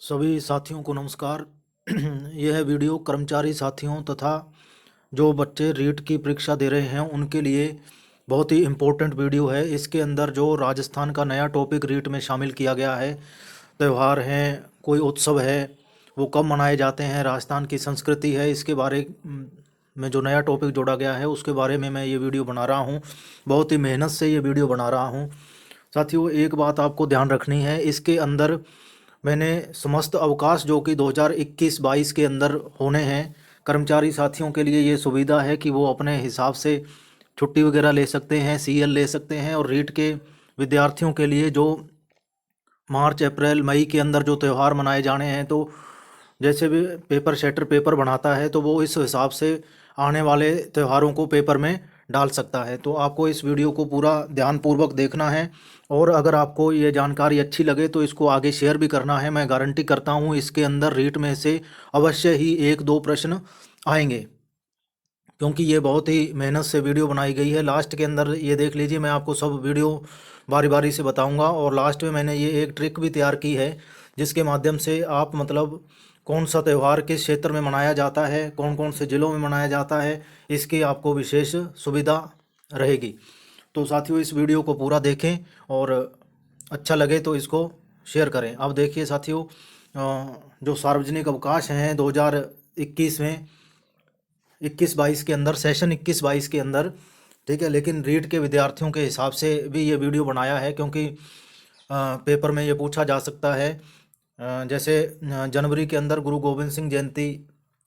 सभी साथियों को नमस्कार। यह वीडियो कर्मचारी साथियों तथा जो बच्चे रीट की परीक्षा दे रहे हैं उनके लिए बहुत ही इम्पोर्टेंट वीडियो है। इसके अंदर जो राजस्थान का नया टॉपिक रीट में शामिल किया गया है, त्यौहार हैं, कोई उत्सव है, वो कब मनाए जाते हैं, राजस्थान की संस्कृति है, इसके बारे में जो नया टॉपिक जोड़ा गया है उसके बारे में मैं ये वीडियो बना रहा हूँ। बहुत ही मेहनत से ये वीडियो बना रहा हूँ। साथियों, एक बात आपको ध्यान रखनी है, इसके अंदर मैंने समस्त अवकाश जो कि 2021-22 के अंदर होने हैं, कर्मचारी साथियों के लिए ये सुविधा है कि वो अपने हिसाब से छुट्टी वगैरह ले सकते हैं, सीएल ले सकते हैं। और रीट के विद्यार्थियों के लिए जो मार्च अप्रैल मई के अंदर जो त्यौहार मनाए जाने हैं, तो जैसे भी पेपर सेटर पेपर बनाता है तो वो इस हिसाब से आने वाले त्योहारों को पेपर में डाल सकता है। तो आपको इस वीडियो को पूरा ध्यानपूर्वक देखना है और अगर आपको ये जानकारी अच्छी लगे तो इसको आगे शेयर भी करना है। मैं गारंटी करता हूँ इसके अंदर रीट में से अवश्य ही एक दो प्रश्न आएंगे, क्योंकि ये बहुत ही मेहनत से वीडियो बनाई गई है। लास्ट के अंदर ये देख लीजिए, मैं आपको सब वीडियो बारी बारी से बताऊंगा और लास्ट में मैंने ये एक ट्रिक भी तैयार की है जिसके माध्यम से आप मतलब कौन सा त्यौहार किस क्षेत्र में मनाया जाता है, कौन कौन से ज़िलों में मनाया जाता है, इसकी आपको विशेष सुविधा रहेगी। तो साथियों, इस वीडियो को पूरा देखें और अच्छा लगे तो इसको शेयर करें। अब देखिए साथियों, जो सार्वजनिक अवकाश हैं 2021 में 21-22 के अंदर, सेशन 21-22 के अंदर, ठीक है। लेकिन रीट के विद्यार्थियों के हिसाब से भी ये वीडियो बनाया है, क्योंकि पेपर में ये पूछा जा सकता है। जैसे जनवरी के अंदर गुरु गोविंद सिंह जयंती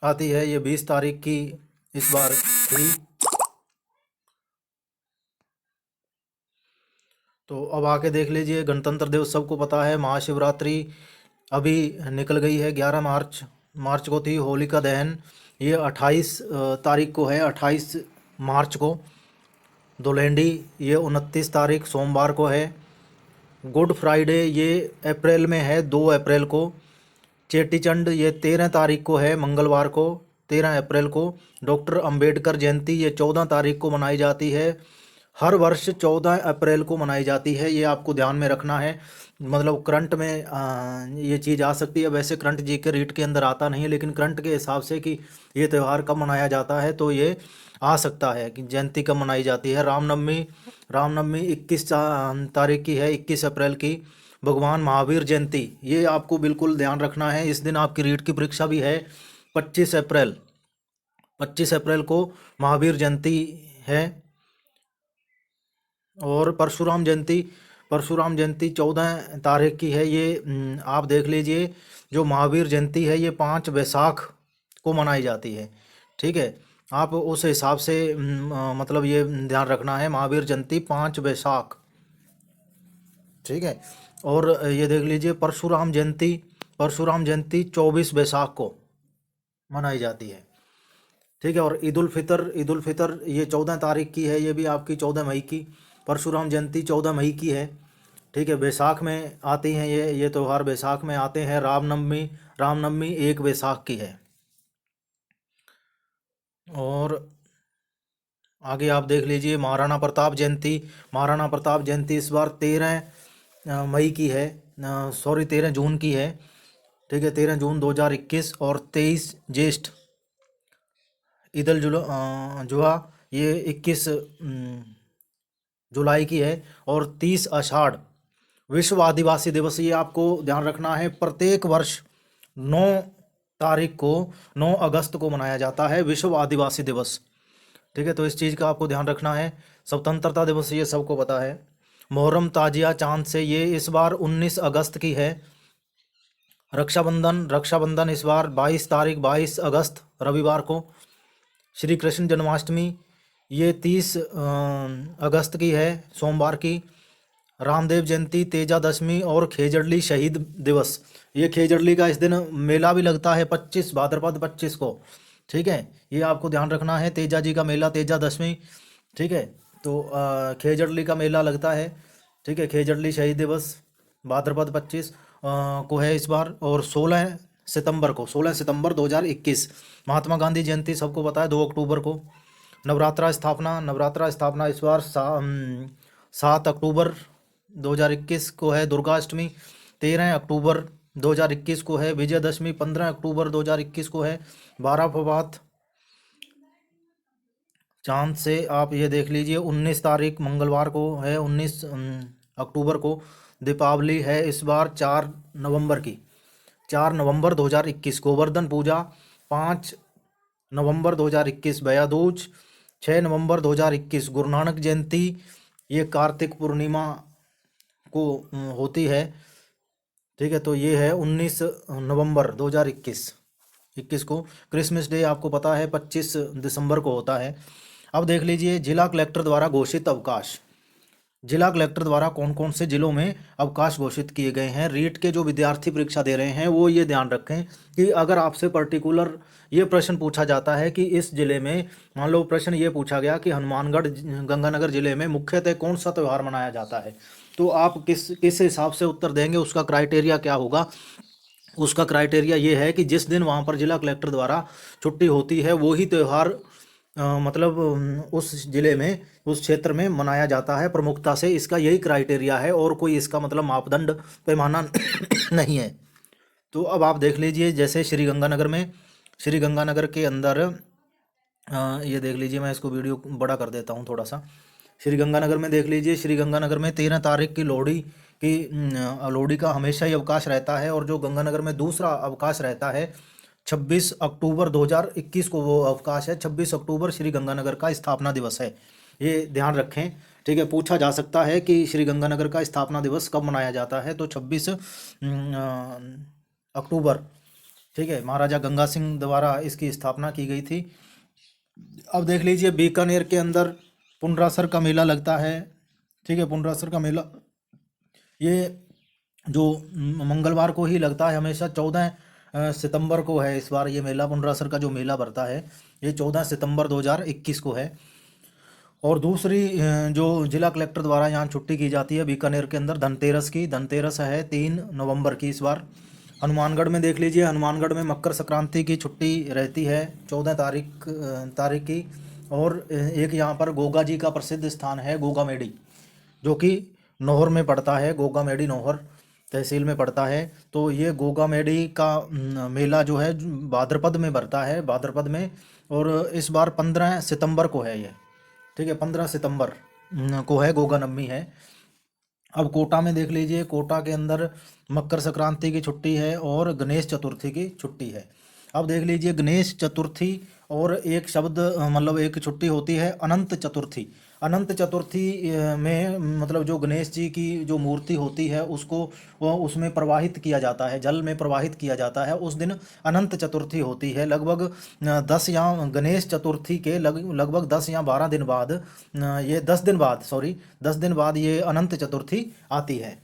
आती है, ये 20 तारीख की इस बार थी। तो अब आके देख लीजिए, गणतंत्र दिवस सबको पता है, महाशिवरात्रि अभी निकल गई है, 11 मार्च को थी। होलिका दहन ये 28 तारीख को है, 28 मार्च को। धुलेंडी ये 29 तारीख सोमवार को है। गुड फ्राइडे ये अप्रैल में है, 2 अप्रैल को। चेटीचंड ये 13 तारीख को है, मंगलवार को, 13 अप्रैल को। डॉक्टर अंबेडकर जयंती ये 14 तारीख को मनाई जाती है। हर वर्ष 14 अप्रैल को मनाई जाती है, ये आपको ध्यान में रखना है। मतलब करंट में ये चीज़ आ सकती है। वैसे करंट जी के रीट के अंदर आता नहीं है, लेकिन करंट के हिसाब से कि ये त्यौहार कब मनाया जाता है तो ये आ सकता है कि जयंती कब मनाई जाती है। रामनवमी 21 तारीख की है, 21 अप्रैल की। भगवान महावीर जयंती ये आपको बिल्कुल ध्यान रखना है, इस दिन आपकी रीट की परीक्षा भी है। 25 अप्रैल को महावीर जयंती है। और परशुराम जयंती 14 तारीख की है। ये आप देख लीजिए, जो महावीर जयंती है ये 5 वैशाख को मनाई जाती है, ठीक है। आप उस हिसाब से मतलब ये ध्यान रखना है, महावीर जयंती 5 वैशाख, ठीक है। और ये देख लीजिए, परशुराम जयंती 24 वैशाख को मनाई जाती है, ठीक है। और ईद उल फितर ये 14 तारीख की है, ये भी आपकी 14 मई की। परशुराम जयंती 14 मई की है, ठीक है। बैसाख में आती हैं ये त्यौहार बैसाख में आते हैं। रामनवमी 1 वैशाख की है। और आगे आप देख लीजिए, महाराणा प्रताप जयंती इस बार 13 मई की है, सॉरी 13 जून की है, ठीक है। 13 जून 2021। और 23 ज्येष्ठ ईद उल जुहा ये 21 जुलाई की है। और 30 आषाढ़ विश्व आदिवासी दिवस, ये आपको ध्यान रखना है, प्रत्येक वर्ष 9 तारीख को, 9 अगस्त को मनाया जाता है विश्व आदिवासी दिवस, ठीक है। तो इस चीज़ का आपको ध्यान रखना है। स्वतंत्रता दिवस ये सबको पता है। मुहर्रम ताजिया चांद से ये इस बार 19 अगस्त की है। रक्षाबंधन इस बार 22 अगस्त रविवार को। श्री कृष्ण जन्माष्टमी ये 30 अगस्त की है, सोमवार की। रामदेव जयंती, तेजा दशमी और खेजड़ली शहीद दिवस, ये खेजड़ली का इस दिन मेला भी लगता है 25 भाद्रपद 25 को, ठीक है। ये आपको ध्यान रखना है, तेजा जी का मेला, तेजा दशमी, ठीक है। तो खेजड़ली का मेला लगता है, ठीक है। खेजड़ली शहीद दिवस भाद्रपद 25 को है इस बार। और 16 सितंबर 2021। महात्मा गांधी जयंती सबको पता है, 2 अक्टूबर को। नवरात्रा स्थापना इस बार 7 अक्टूबर 2021 को है। दुर्गा अष्टमी 13 अक्टूबर 2021 को है। विजयदशमी 15 अक्टूबर 2021 को है। बाराफबात चांद से आप ये देख लीजिए 19 तारीख मंगलवार को है, 19 अक्टूबर को। दीपावली है इस बार 4 नवंबर की, 4 नवंबर 2021। गोवर्धन पूजा 5 नवंबर 2021। भैया दूज 6 नवंबर 2021। गुरु नानक जयंती ये कार्तिक पूर्णिमा को होती है, ठीक है। तो ये है 19 नवंबर 2021 को। क्रिसमस डे आपको पता है 25 दिसंबर को होता है। अब देख लीजिए जिला कलेक्टर द्वारा घोषित अवकाश। जिला कलेक्टर द्वारा कौन कौन से जिलों में अवकाश घोषित किए गए हैं। रीट के जो विद्यार्थी परीक्षा दे रहे हैं वो ये ध्यान रखें कि अगर आपसे पर्टिकुलर ये प्रश्न पूछा जाता है कि इस जिले में, मान लो प्रश्न ये पूछा गया कि हनुमानगढ़ गंगानगर जिले में मुख्यतः कौन सा त्यौहार मनाया जाता है, तो आप किस हिसाब से उत्तर देंगे, उसका क्राइटेरिया क्या होगा। उसका क्राइटेरिया ये है कि जिस दिन वहाँ पर जिला कलेक्टर द्वारा छुट्टी होती है वही त्यौहार मतलब उस जिले में, उस क्षेत्र में मनाया जाता है प्रमुखता से। इसका यही क्राइटेरिया है और कोई इसका मतलब मापदंड पैमाना नहीं है। तो अब आप देख लीजिए जैसे श्री गंगानगर में, श्री गंगानगर के अंदर ये देख लीजिए, मैं इसको वीडियो बड़ा कर देता हूँ थोड़ा सा। श्री गंगानगर में देख लीजिए, श्री गंगानगर में 13 तारीख की लोहड़ी का हमेशा ही अवकाश रहता है। और जो गंगानगर में दूसरा अवकाश रहता है 26 अक्टूबर 2021 को वो अवकाश है। 26 अक्टूबर श्री गंगानगर का स्थापना दिवस है, ये ध्यान रखें, ठीक है। पूछा जा सकता है कि श्री गंगानगर का स्थापना दिवस कब मनाया जाता है, तो 26 अक्टूबर, ठीक है। महाराजा गंगा सिंह द्वारा इसकी स्थापना की गई थी। अब देख लीजिए बीकानेर के अंदर पुंडरासर का मेला लगता है, ठीक है। पुंडरासर का मेला ये जो मंगलवार को ही लगता है हमेशा, 14 सितंबर को है इस बार ये मेला। पुंडरासर का जो मेला भरता है ये 14 सितंबर 2021 को है। और दूसरी जो जिला कलेक्टर द्वारा यहाँ छुट्टी की जाती है बीकानेर के अंदर धनतेरस की, धनतेरस है 3 नवंबर की इस बार। हनुमानगढ़ में देख लीजिए, हनुमानगढ़ में मकर संक्रांति की छुट्टी रहती है 14 तारीख की। और एक यहाँ पर गोगा जी का प्रसिद्ध स्थान है गोगामेडी, जो कि नौहर में पड़ता है। गोगामेडी नौहर तहसील में पड़ता है। तो ये गोगामेडी का मेला जो है भाद्रपद में भरता है, भाद्रपद में। और इस बार 15 सितंबर को है ये, ठीक है। 15 सितंबर को है, गोगा नवमी है। अब कोटा में देख लीजिए, कोटा के अंदर मकर संक्रांति की छुट्टी है और गणेश चतुर्थी की छुट्टी है। अब देख लीजिए गणेश चतुर्थी और एक शब्द मतलब एक छुट्टी होती है अनंत चतुर्थी। अनंत चतुर्थी में मतलब जो गणेश जी की जो मूर्ति होती है उसको उसमें प्रवाहित किया जाता है, जल में प्रवाहित किया जाता है, उस दिन अनंत चतुर्थी होती है। लगभग 10 या गणेश चतुर्थी के लगभग 10 या 12 दिन बाद ये 10 दिन बाद, सॉरी 10 दिन बाद ये अनंत चतुर्थी आती है,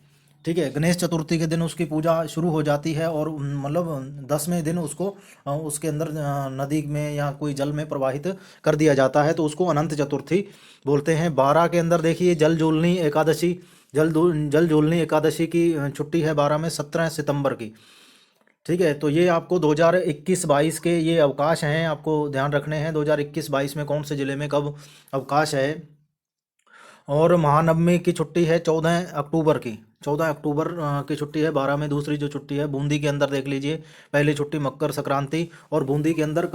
ठीक है। गणेश चतुर्थी के दिन उसकी पूजा शुरू हो जाती है और मतलब 10वें दिन उसको उसके अंदर नदी में या कोई जल में प्रवाहित कर दिया जाता है, तो उसको अनंत चतुर्थी बोलते हैं। 12 के अंदर देखिए जल जोलनी एकादशी, जल जोलनी एकादशी की छुट्टी है 12 में, 17 सितंबर की, ठीक है। तो ये आपको 2021-22 के ये अवकाश हैं, आपको ध्यान रखने हैं 2021-22 में कौन से ज़िले में कब अवकाश है। और महानवमी की छुट्टी है 14 अक्टूबर की, 14 अक्टूबर की छुट्टी है 12 में। दूसरी जो छुट्टी है बूंदी के अंदर देख लीजिए, पहली छुट्टी मकर संक्रांति। और बूंदी के अंदर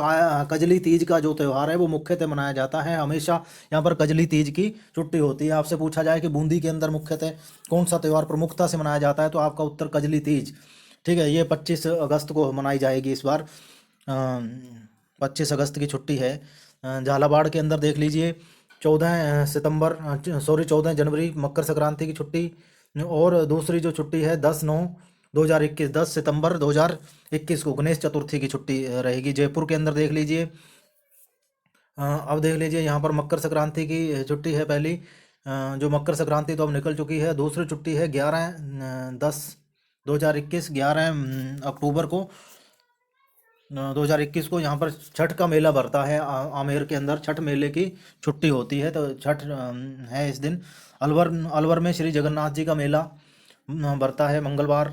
कजली तीज का जो त्यौहार है वो मुख्यतः मनाया जाता है, हमेशा यहाँ पर कजली तीज की छुट्टी होती है। आपसे पूछा जाए कि बूंदी के अंदर मुख्यतः कौन सा त्यौहार प्रमुखता से मनाया जाता है, तो आपका उत्तर कजली तीज, ठीक है। ये 25 अगस्त को मनाई जाएगी इस बार, 25 अगस्त की छुट्टी है। झालावाड़ के अंदर देख लीजिए 14 जनवरी मकर संक्रांति की छुट्टी। और दूसरी जो छुट्टी है 10 सितंबर 2021 को गणेश चतुर्थी की छुट्टी रहेगी। जयपुर के अंदर देख लीजिए, अब देख लीजिए यहाँ पर मकर संक्रांति की छुट्टी है पहली, जो मकर संक्रांति तो अब निकल चुकी है। दूसरी छुट्टी है 11/10/2021, 11 अक्टूबर को 2021 को यहाँ पर छठ का मेला भरता है। आमेर के अंदर छठ मेले की छुट्टी होती है, तो छठ है इस दिन। अलवर में श्री जगन्नाथ जी का मेला भरता है मंगलवार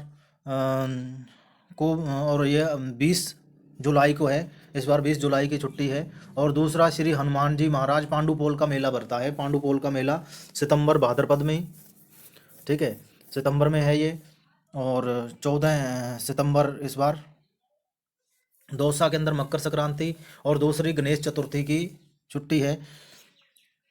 को, और ये 20 जुलाई को है इस बार, 20 जुलाई की छुट्टी है। और दूसरा श्री हनुमान जी महाराज पांडुपोल का मेला भरता है, पांडुपोल का मेला सितंबर भाद्रपद में, ठीक है, सितंबर में है ये। और 14 सितंबर इस बार दौसा के अंदर मकर संक्रांति, और दूसरी गणेश चतुर्थी की छुट्टी है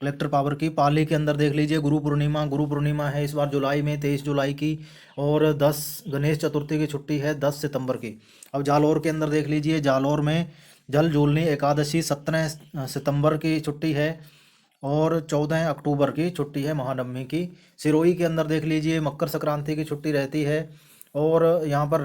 कलेक्टर पावर की। पाली के अंदर देख लीजिए गुरु पूर्णिमा है इस बार जुलाई में 23 जुलाई की, और 10 गणेश चतुर्थी की छुट्टी है 10 सितंबर की। अब जालौर के अंदर देख लीजिए, जालौर में जल झूलनी एकादशी 17 सितंबर की छुट्टी है, और 14 अक्टूबर की छुट्टी है महानवमी की। सिरोही के अंदर देख लीजिए मकर संक्रांति की छुट्टी रहती है, और यहाँ पर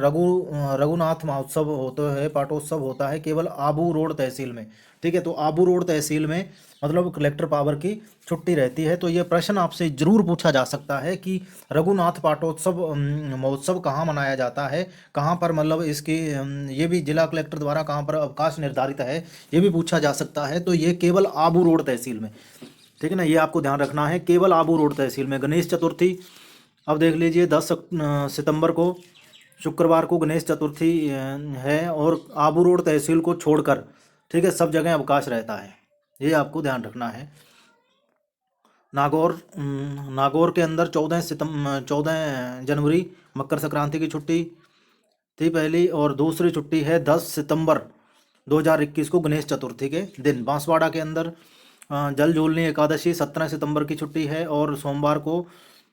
रघुनाथ महोत्सव होता है, पाटोत्सव होता है केवल आबू रोड तहसील में। ठीक है, तो आबू रोड तहसील में मतलब कलेक्टर पावर की छुट्टी रहती है। तो ये प्रश्न आपसे जरूर पूछा जा सकता है कि रघुनाथ पाटोत्सव महोत्सव कहाँ मनाया जाता है, कहाँ पर मतलब इसकी ये भी जिला कलेक्टर द्वारा कहाँ पर अवकाश निर्धारित है, ये भी पूछा जा सकता है। तो ये केवल आबू रोड तहसील में, ठीक है ना, ये आपको ध्यान रखना है, केवल आबू रोड तहसील में। गणेश चतुर्थी अब देख लीजिए 10 सितंबर को शुक्रवार को गणेश चतुर्थी है, और आबू रोड तहसील को छोड़कर, ठीक है, सब जगह अवकाश रहता है, ये आपको ध्यान रखना है। नागौर के अंदर 14 जनवरी मकर संक्रांति की छुट्टी थी पहली, और दूसरी छुट्टी है 10 सितंबर 2021 को गणेश चतुर्थी के दिन। बांसवाड़ा के अंदर जल झूलनी एकादशी 17 सितंबर की छुट्टी है, और सोमवार को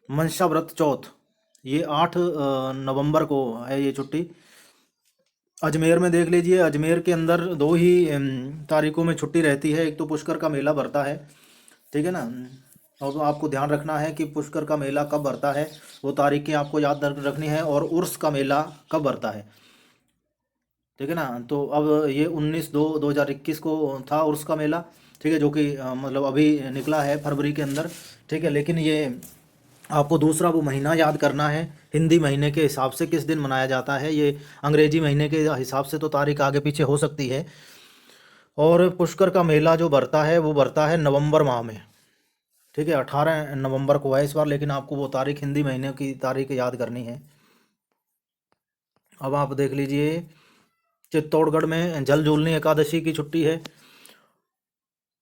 मनसा व्रत चौथ ये 8 नवंबर को है ये छुट्टी। अजमेर में देख लीजिए, अजमेर के अंदर 2 ही तारीखों में छुट्टी रहती है। एक तो पुष्कर का मेला भरता है, ठीक है ना, और आपको ध्यान रखना है कि पुष्कर का मेला कब भरता है, वो तारीखें आपको याद रखनी है, और उर्स का मेला कब भरता है, ठीक है ना। तो अब ये 19/2/2021 को था उर्स का मेला, ठीक है, जो कि मतलब अभी निकला है फरवरी के अंदर, ठीक है। लेकिन ये आपको दूसरा वो महीना याद करना है, हिंदी महीने के हिसाब से किस दिन मनाया जाता है, ये अंग्रेजी महीने के हिसाब से तो तारीख आगे पीछे हो सकती है। और पुष्कर का मेला जो भरता है वो भरता है नवंबर माह में, ठीक है, 18 नवंबर को है इस बार, लेकिन आपको वो तारीख हिंदी महीने की तारीख याद करनी है। अब आप देख लीजिए चित्तौड़गढ़ में जल झूलनी एकादशी की छुट्टी है,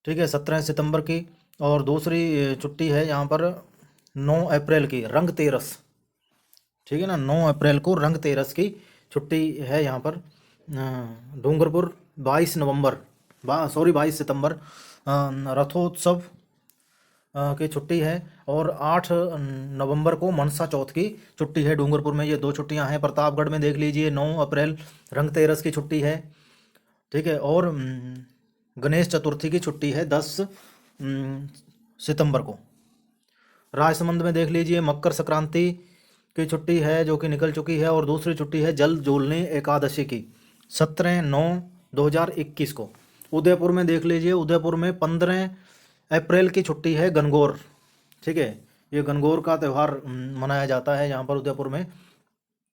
ठीक है, 17 सितंबर की, और दूसरी छुट्टी है यहाँ पर 9 अप्रैल की रंग तेरस, ठीक है ना, 9 अप्रैल को रंग तेरस की छुट्टी है यहाँ पर। डूंगरपुर 22 सितंबर रथोत्सव की छुट्टी है, और 8 नवंबर को मनसा चौथ की छुट्टी है डूंगरपुर में। ये 2 छुट्टियां हैं। प्रतापगढ़ में देख लीजिए 9 अप्रैल रंग तेरस की छुट्टी है, ठीक है, और गणेश चतुर्थी की छुट्टी है 10 सितंबर को। राजसमंद में देख लीजिए मकर संक्रांति की छुट्टी है जो कि निकल चुकी है, और दूसरी छुट्टी है जल झूलनी एकादशी की 17/9/2021 को। उदयपुर में देख लीजिए, उदयपुर में 15 अप्रैल की छुट्टी है गणगौर, ठीक है, ये गणगौर का त्यौहार मनाया जाता है यहाँ पर उदयपुर में।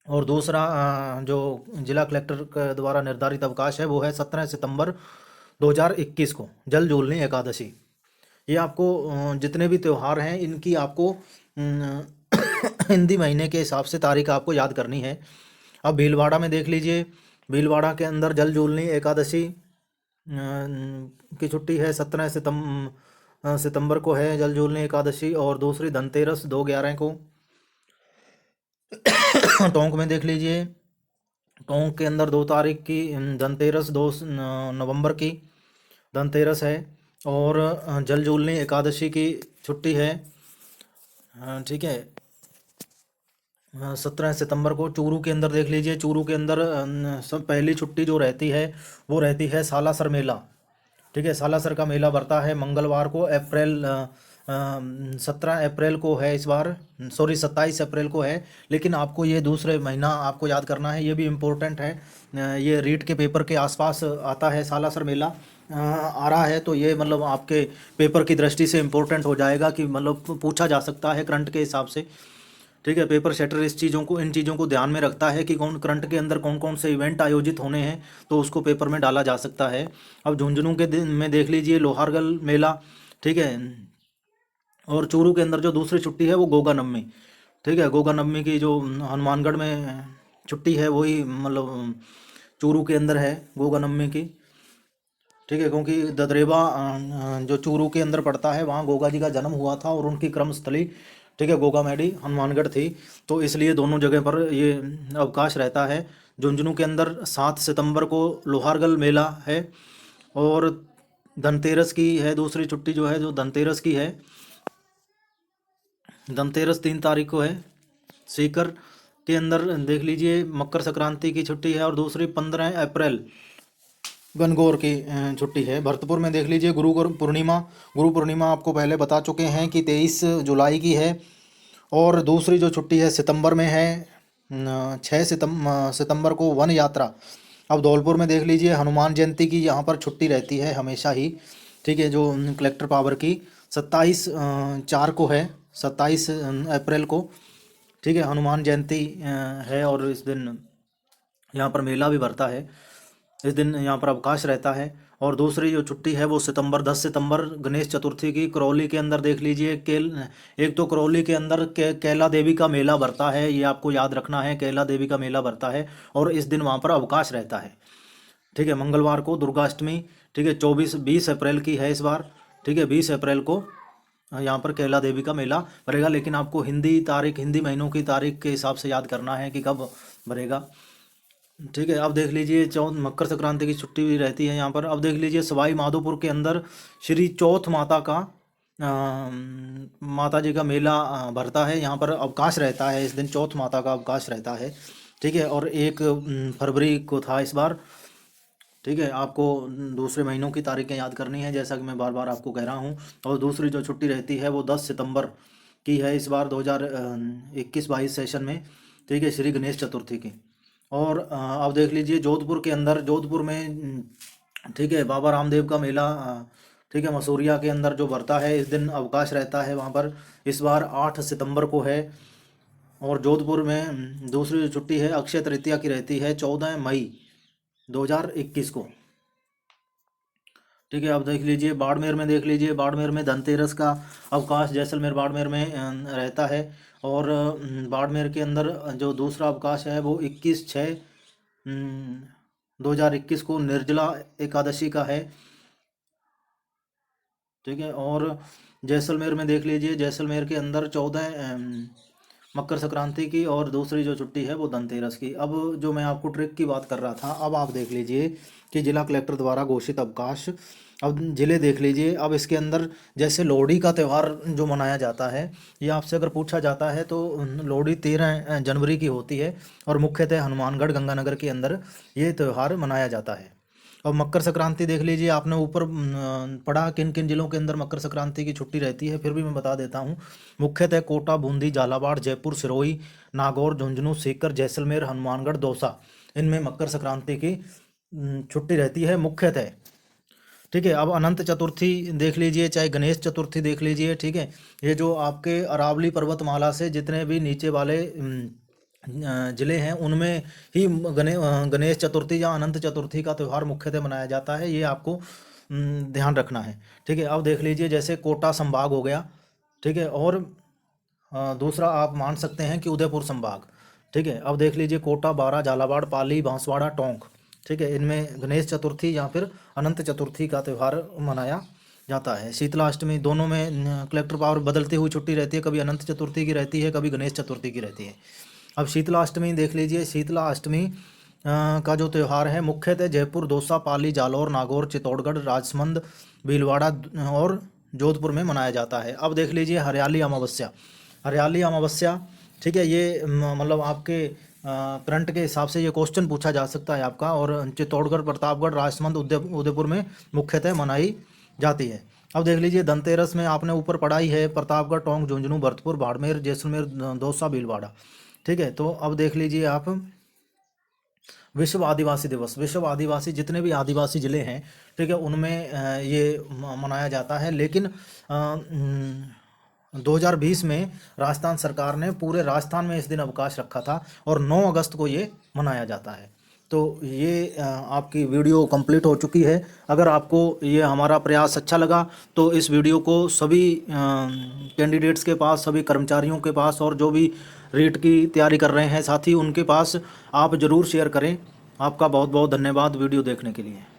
और दूसरा जो जिला कलेक्टर के द्वारा निर्धारित अवकाश है वो है 17 सितंबर 2021 को जल झूलनी एकादशी। ये आपको जितने भी त्यौहार हैं इनकी आपको हिंदी महीने के हिसाब से तारीख आपको याद करनी है। अब भीलवाड़ा में देख लीजिए, भीलवाड़ा के अंदर जल झूलनी एकादशी की छुट्टी है 17 सितंबर को है जल झूलनी एकादशी, और दूसरी धनतेरस 2/11 को। टोंक में देख लीजिए, टोंक के अंदर 2 तारीख की धनतेरस 2 नवंबर की धनतेरस है, और जल झूलनी एकादशी की छुट्टी है, ठीक है, 17 सितंबर को। चूरू के अंदर देख लीजिए, चूरू के अंदर सब पहली छुट्टी जो रहती है वो रहती है सालासर मेला, ठीक है, सालासर का मेला भरता है मंगलवार को, 17 अप्रैल को है इस बार, सॉरी 27 अप्रैल को है। लेकिन आपको ये दूसरे महीना आपको याद करना है, ये भी इम्पोर्टेंट है, ये रीट के पेपर के आसपास आता है सालासर मेला आ रहा है, तो ये मतलब आपके पेपर की दृष्टि से इम्पोर्टेंट हो जाएगा कि मतलब पूछा जा सकता है करंट के हिसाब से, ठीक है। पेपर सेटर इन चीज़ों को ध्यान में रखता है कि कौन करंट के अंदर कौन कौन से इवेंट आयोजित होने हैं, तो उसको पेपर में डाला जा सकता है। अब झुंझुनू के दिन में देख लीजिए लोहारगल मेला, ठीक है, और चूरू के अंदर जो दूसरी छुट्टी है वो गोगा नवमी, ठीक है, गोगा नवमी की जो हनुमानगढ़ में छुट्टी है वही मतलब चूरू के अंदर है गोगा नवमी की, ठीक है, क्योंकि ददरेवा जो चूरू के अंदर पड़ता है वहाँ गोगा जी का जन्म हुआ था और उनकी क्रमस्थली ठीक है, गोगामेडी हनुमानगढ़ थी, तो इसलिए दोनों जगह पर ये अवकाश रहता है। झुंझुनू के अंदर 7 सितंबर को लोहारगल मेला है, और धनतेरस की है दूसरी छुट्टी जो है, जो धनतेरस की है, धनतेरस 3 तारीख को है। सीकर के अंदर देख लीजिए मकर संक्रांति की छुट्टी है, और दूसरी 15 अप्रैल गणगौर की छुट्टी है। भरतपुर में देख लीजिए गुरु पूर्णिमा आपको पहले बता चुके हैं कि 23 जुलाई की है, और दूसरी जो छुट्टी है सितंबर में है, 6 सितंबर को वन यात्रा। अब धौलपुर में देख लीजिए हनुमान जयंती की यहाँ पर छुट्टी रहती है हमेशा ही, ठीक है, जो कलेक्टर पावर की 27 4 को है, 27 अप्रैल को, ठीक है, हनुमान जयंती है, और इस दिन यहाँ पर मेला भी भरता है, इस दिन यहाँ पर अवकाश रहता है। और दूसरी जो छुट्टी है वो 10 सितंबर गणेश चतुर्थी की करौली के अंदर देख लीजिए एक तो करौली के अंदर कैला देवी का मेला भरता है, ये आपको याद रखना है, कैला देवी का मेला भरता है, और इस दिन वहाँ पर अवकाश रहता है, ठीक है, मंगलवार को दुर्गाष्टमी, ठीक है, 20 अप्रैल की है इस बार, ठीक है, 20 अप्रैल को यहाँ पर कैला देवी का मेला भरेगा, लेकिन आपको हिंदी महीनों की तारीख के हिसाब से याद करना है कि कब भरेगा, ठीक है। अब देख लीजिए मकर संक्रांति की छुट्टी भी रहती है यहाँ पर। अब देख लीजिए सवाई माधोपुर के अंदर श्री चौथ माता जी का मेला भरता है, यहाँ पर अवकाश रहता है, इस दिन चौथ माता का अवकाश रहता है, ठीक है, और 1 फरवरी को था इस बार, ठीक है। आपको दूसरे महीनों की तारीखें याद करनी है, जैसा कि मैं बार बार आपको कह रहा हूँ। और दूसरी जो छुट्टी रहती है वो 10 सितंबर की है इस बार 2021-22 सेशन में, ठीक है, श्री गणेश चतुर्थी की। और अब देख लीजिए जोधपुर में ठीक है बाबा रामदेव का मेला, ठीक है, मसूरिया के अंदर जो भरता है, इस दिन अवकाश रहता है वहाँ पर, इस बार 8 सितंबर को है। और जोधपुर में दूसरी जो छुट्टी है अक्षय तृतीया की रहती है 14 मई 2021 को, ठीक है। अब देख लीजिए बाड़मेर में धनतेरस का अवकाश जैसलमेर बाड़मेर में रहता है। और बाड़मेर के अंदर जो दूसरा अवकाश है वो 21/6/2021 को निर्जला एकादशी का है, ठीक है। और जैसलमेर में देख लीजिए जैसलमेर के अंदर 14 मकर संक्रांति की, और दूसरी जो छुट्टी है वो धनतेरस की। अब जो मैं आपको ट्रिक की बात कर रहा था, अब आप देख लीजिए कि जिला कलेक्टर द्वारा घोषित अवकाश, अब जिले देख लीजिए। अब इसके अंदर जैसे लोहड़ी का त्यौहार जो मनाया जाता है, ये आपसे अगर पूछा जाता है तो लोहड़ी 13 जनवरी की होती है, और मुख्यतः हनुमानगढ़ गंगानगर के अंदर ये त्यौहार मनाया जाता है। और मकर संक्रांति देख लीजिए, आपने ऊपर पढ़ा किन किन जिलों के अंदर मकर संक्रांति की छुट्टी रहती है, फिर भी मैं बता देता हूँ। मुख्यतः कोटा, बूंदी, झालावाड़, जयपुर, सिरोही, नागौर, झुंझुनू, सीकर, जैसलमेर, हनुमानगढ़, दौसा, इनमें मकर संक्रांति की छुट्टी रहती है मुख्यतः, ठीक है। अब अनंत चतुर्थी देख लीजिए, चाहे गणेश चतुर्थी देख लीजिए, ठीक है, ये जो आपके अरावली पर्वतमाला से जितने भी नीचे वाले जिले हैं उनमें ही गणेश चतुर्थी या अनंत चतुर्थी का त्यौहार मुख्यतः मनाया जाता है, ये आपको ध्यान रखना है, ठीक है। अब देख लीजिए जैसे कोटा संभाग हो गया, ठीक है, और दूसरा आप मान सकते हैं कि उदयपुर संभाग, ठीक है। अब देख लीजिए कोटा, बारा, झालावाड़, पाली, बांसवाड़ा, टोंक, ठीक है, इनमें गणेश चतुर्थी या फिर अनंत चतुर्थी का त्यौहार मनाया जाता है। शीतलाष्टमी, दोनों में कलेक्टर पावर बदलती हुई छुट्टी रहती है, कभी अनंत चतुर्थी की रहती है, कभी गणेश चतुर्थी की रहती है। अब शीतलाष्टमी देख लीजिए, शीतलाष्टमी का जो त्यौहार है मुख्यतः जयपुर, दौसा, पाली, जालौर, नागौर, चित्तौड़गढ़, राजसमंद, भीलवाड़ा और जोधपुर में मनाया जाता है। अब देख लीजिए हरियाली अमावस्या, ठीक है, ये मतलब आपके करंट के हिसाब से ये क्वेश्चन पूछा जा सकता है आपका, और चित्तौड़गढ़, प्रतापगढ़, राजसमंद, उदयपुर में मुख्यतः मनाई जाती है। अब देख लीजिए धनतेरस में आपने ऊपर पढ़ाई है प्रतापगढ़, टोंक, झुंझुनू, भरतपुर, बाड़मेर, जैसलमेर, दौसा, भीलवाड़ा, ठीक है। तो अब देख लीजिए आप विश्व आदिवासी दिवस, विश्व आदिवासी जितने भी आदिवासी जिले हैं, ठीक है, उनमें ये मनाया जाता है। लेकिन 2020 में राजस्थान सरकार ने पूरे राजस्थान में इस दिन अवकाश रखा था, और 9 अगस्त को ये मनाया जाता है। तो ये आपकी वीडियो कंप्लीट हो चुकी है। अगर आपको ये हमारा प्रयास अच्छा लगा तो इस वीडियो को सभी कैंडिडेट्स के पास, सभी कर्मचारियों के पास, और जो भी रीट की तैयारी कर रहे हैं साथी, उनके पास आप ज़रूर शेयर करें। आपका बहुत बहुत धन्यवाद वीडियो देखने के लिए।